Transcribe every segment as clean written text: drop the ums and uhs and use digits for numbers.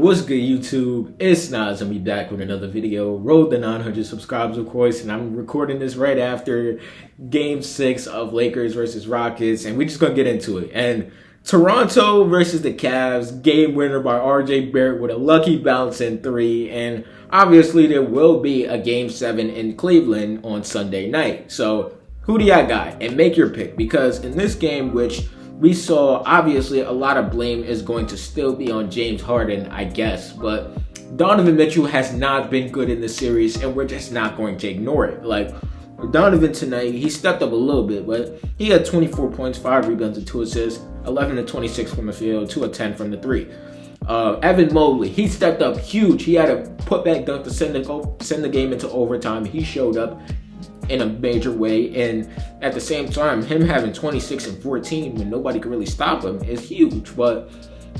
What's good, YouTube? It's Nas. I'm back with another video. Road to 900 subscribers, of course, and I'm recording this right after Game 6 of Lakers versus Rockets, and we're just gonna get into it. And Toronto versus the Cavs, game winner by RJ Barrett with a lucky bounce in 3, and obviously there will be a Game 7 in Cleveland on Sunday night. So who do y'all got? And make your pick, because in this game, which we saw, obviously, a lot of blame is going to still be on James Harden, I guess. But Donovan Mitchell has not been good in the series, and we're just not going to ignore it. Like, Donovan tonight, he stepped up a little bit, but he had 24 points, 5 rebounds, and 2 assists, 11 to 26 from the field, 2 of 10 from the 3. Evan Mobley, he stepped up huge. He had a putback dunk to send the game into overtime. He showed up in a major way, and at the same time, him having 26 and 14 when nobody could really stop him is huge. But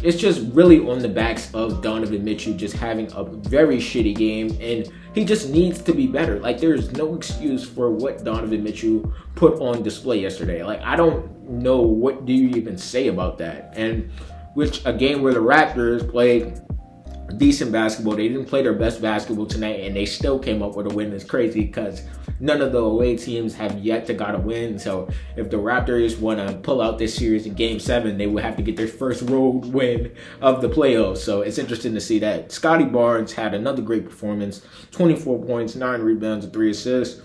it's just really on the backs of Donovan Mitchell just having a very shitty game, and he just needs to be better. Like, there's no excuse for what Donovan Mitchell put on display yesterday. Like, I don't know what do you even say about that. And which a game where the Raptors played decent basketball, they didn't play their best basketball tonight, and they still came up with a win. Is crazy because none of the away teams have yet to got a win. So if the Raptors want to pull out this series in Game 7, they would have to get their first road win of the playoffs. So it's interesting to see that. Scotty Barnes had another great performance, 24 points, 9 rebounds, and 3 assists.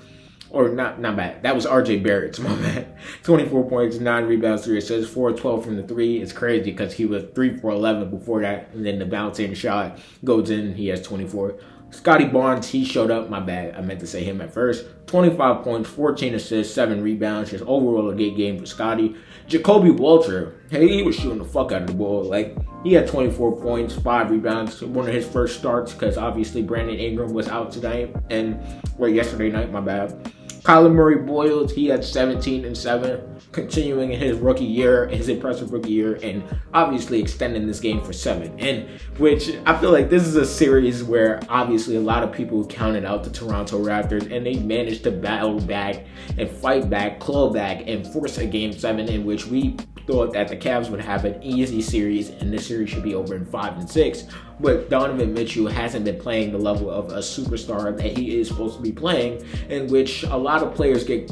Or not bad. That was RJ Barrett's, my bad. 24 points, 9 rebounds, 3 assists, 4 of 12 from the 3. It's crazy because he was 3 for 11 before that. And then the bouncing shot goes in. He has 24. Scotty Barnes, he showed up. My bad. I meant to say him at first. 25 points, 14 assists, 7 rebounds. Just overall a good game for Scotty. Jacoby Walter, hey, he was shooting the fuck out of the ball. Like, he had 24 points, 5 rebounds. One of his first starts because obviously Brandon Ingram was out tonight. Yesterday night, my bad. Kyler Murray Boyles, he had 17 and 7, continuing his rookie year, his impressive rookie year, and obviously extending this game for 7. And which I feel like this is a series where obviously a lot of people counted out the Toronto Raptors, and they managed to battle back and fight back, claw back, and force a Game 7 in which we thought that the Cavs would have an easy series, and this series should be over in 5 and 6. But Donovan Mitchell hasn't been playing the level of a superstar that he is supposed to be playing, in which a lot of players get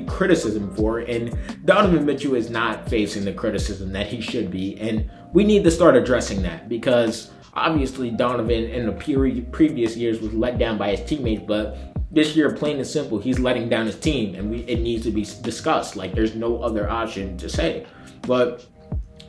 criticism for, and Donovan Mitchell is not facing the criticism that he should be, and we need to start addressing that, because obviously Donovan in the previous years was let down by his teammates, but this year, plain and simple, he's letting down his team, and it needs to be discussed. Like, there's no other option to say. But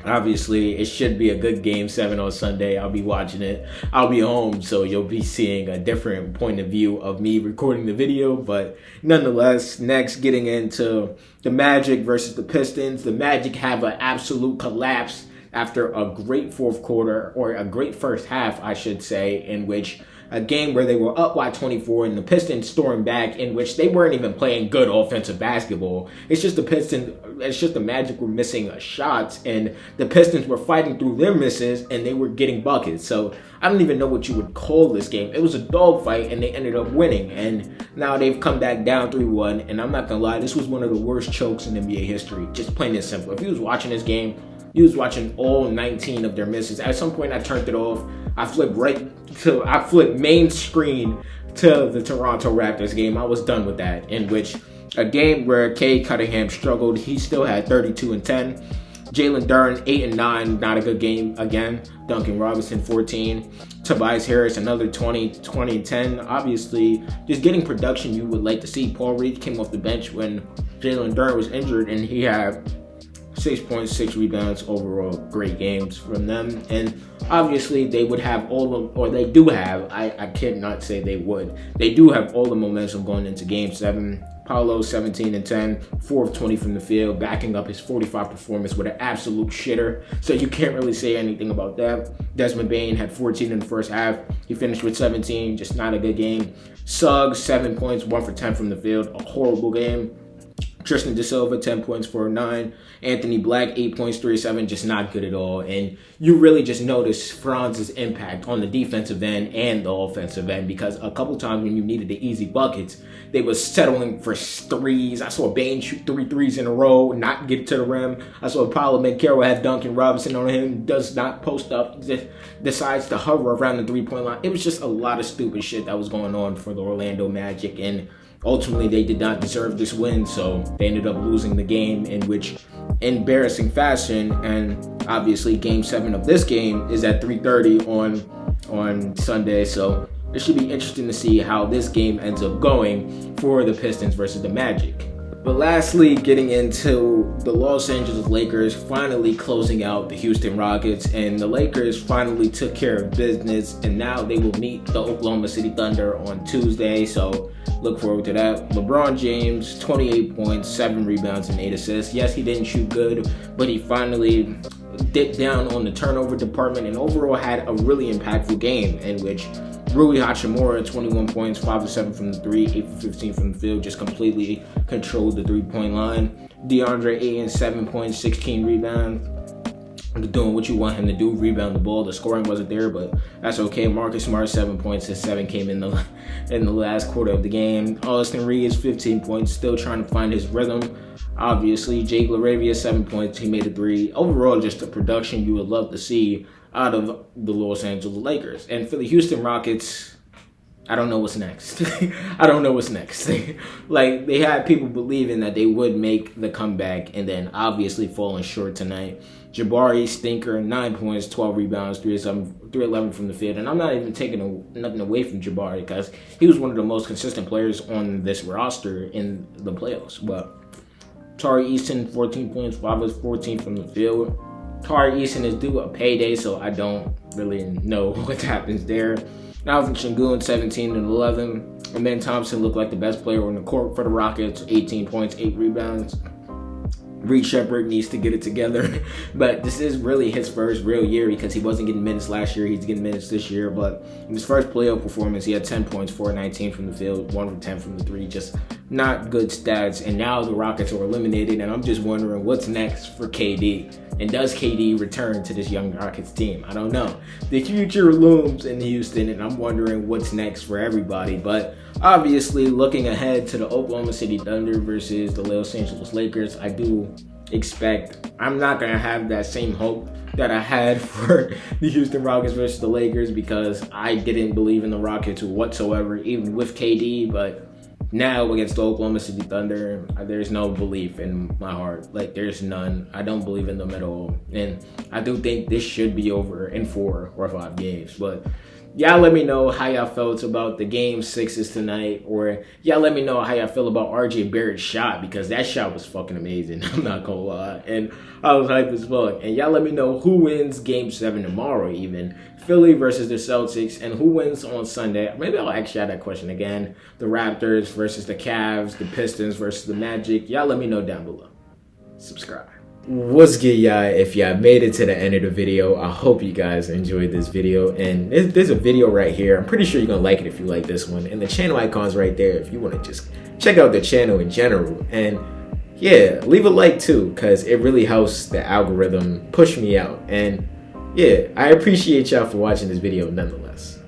obviously, it should be a good Game 7 on Sunday. I'll be watching it. I'll be home, so you'll be seeing a different point of view of me recording the video. But nonetheless, next, getting into the Magic versus the Pistons. The Magic have an absolute collapse after a great fourth quarter, or a great first half, I should say, in which a game where they were up by 24 and the Pistons stormed back, in which they weren't even playing good offensive basketball. It's just the Magic were missing shots, and the Pistons were fighting through their misses, and they were getting buckets. So I don't even know what you would call this game. It was a dogfight, and they ended up winning. And now they've come back down 3-1, and I'm not gonna lie, this was one of the worst chokes in NBA history. Just plain and simple. If you was watching this game, you was watching all 19 of their misses. At some point, I turned it off. I flipped main screen to the Toronto Raptors game. I was done with that. In which a game where Cade Cunningham struggled, he still had 32 and 10. Jalen Duren 8 and 9, not a good game again. Duncan Robinson 14. Tobias Harris another 20 and 10. Obviously, just getting production you would like to see. Paul Reed came off the bench when Jalen Duren was injured, and he had 6 points, 6 rebounds, overall great games from them. And obviously they would have they do have, I cannot say they would, they do have all the momentum going into Game 7. Paolo 17 and 10, 4 of 20 from the field, backing up his 45 performance with an absolute shitter. So you can't really say anything about that. Desmond Bane had 14 in the first half. He finished with 17, just not a good game. Suggs, 7 points, 1 for 10 from the field, a horrible game. Tristan De Silva, 10 points for 9. Anthony Black, 8 points, 3 7, just not good at all. And you really just notice Franz's impact on the defensive end and the offensive end, because a couple times when you needed the easy buckets, they was settling for threes. I saw Bain shoot 3 threes in a row, not get to the rim. I saw Paolo Banchero have Duncan Robinson on him, does not post up, just decides to hover around the three-point line. It was just a lot of stupid shit that was going on for the Orlando Magic, and ultimately, they did not deserve this win, so they ended up losing the game in which embarrassing fashion. And obviously, Game 7 of this game is at 3:30 on Sunday, so it should be interesting to see how this game ends up going for the Pistons versus the Magic. But lastly, getting into the Los Angeles Lakers finally closing out the Houston Rockets, and the Lakers finally took care of business, and now they will meet the Oklahoma City Thunder on Tuesday, so look forward to that. LeBron James, 28 points, 7 rebounds, and 8 assists. Yes, he didn't shoot good, but he finally dipped down on the turnover department and overall had a really impactful game in which Rui Hachimura, 21 points, 5 of 7 from the 3, 8 for 15 from the field, just completely controlled the three-point line. DeAndre Ayton, 7 points, 16 rebounds. Doing what you want him to do, rebound the ball. The scoring wasn't there, but that's okay. Marcus Smart, 7 points. His 7 came in the last quarter of the game. Austin Reeves, 15 points, still trying to find his rhythm. Obviously, Jake LaRavia, 7 points. He made a 3. Overall, just a production you would love to see out of the Los Angeles Lakers. And for the Houston Rockets, I don't know what's next. I don't know what's next. Like, they had people believing that they would make the comeback and then obviously falling short tonight. Jabari Stinker, 9 points, 12 rebounds, 311 from the field. And I'm not even taking nothing away from Jabari because he was one of the most consistent players on this roster in the playoffs. But Tari Eason, 14 points, 5 of 14 from the field. Tari Eason is due a payday, so I don't really know what happens there. Alvin Sengun, 17 and 11. And Ben Thompson looked like the best player on the court for the Rockets, 18 points, 8 rebounds. Reed Shepherd needs to get it together, but this is really his first real year because he wasn't getting minutes last year. He's getting minutes this year, but in his first playoff performance, he had 10 points, 4-19 from the field, 1 from 10 from the 3, just not good stats. And now the Rockets are eliminated, and I'm just wondering what's next for KD. And does KD return to this young Rockets team? I don't know. The future looms in Houston, and I'm wondering what's next for everybody. But obviously, looking ahead to the Oklahoma City Thunder versus the Los Angeles Lakers, I do expect I'm not going to have that same hope that I had for the Houston Rockets versus the Lakers because I didn't believe in the Rockets whatsoever, even with KD. But now against the Oklahoma City Thunder, there's no belief in my heart. Like, there's none. I don't believe in them at all. And I do think this should be over in 4 or 5 games. But y'all let me know how y'all felt about the Game 6s tonight. Or y'all let me know how y'all feel about RJ Barrett's shot, because that shot was fucking amazing. I'm not gonna lie. And I was hyped as fuck. And y'all let me know who wins Game 7 tomorrow even. Philly versus the Celtics, and who wins on Sunday. Maybe I'll ask y'all that question again. The Raptors versus the Cavs, the Pistons versus the Magic. Y'all let me know down below. Subscribe. What's good, y'all? If y'all made it to the end of the video, I hope you guys enjoyed this video. And there's a video right here. I'm pretty sure you're gonna like it if you like this one. And the channel icon's right there if you want to just check out the channel in general. And yeah, leave a like too, because it really helps the algorithm push me out. And yeah, I appreciate y'all for watching this video nonetheless.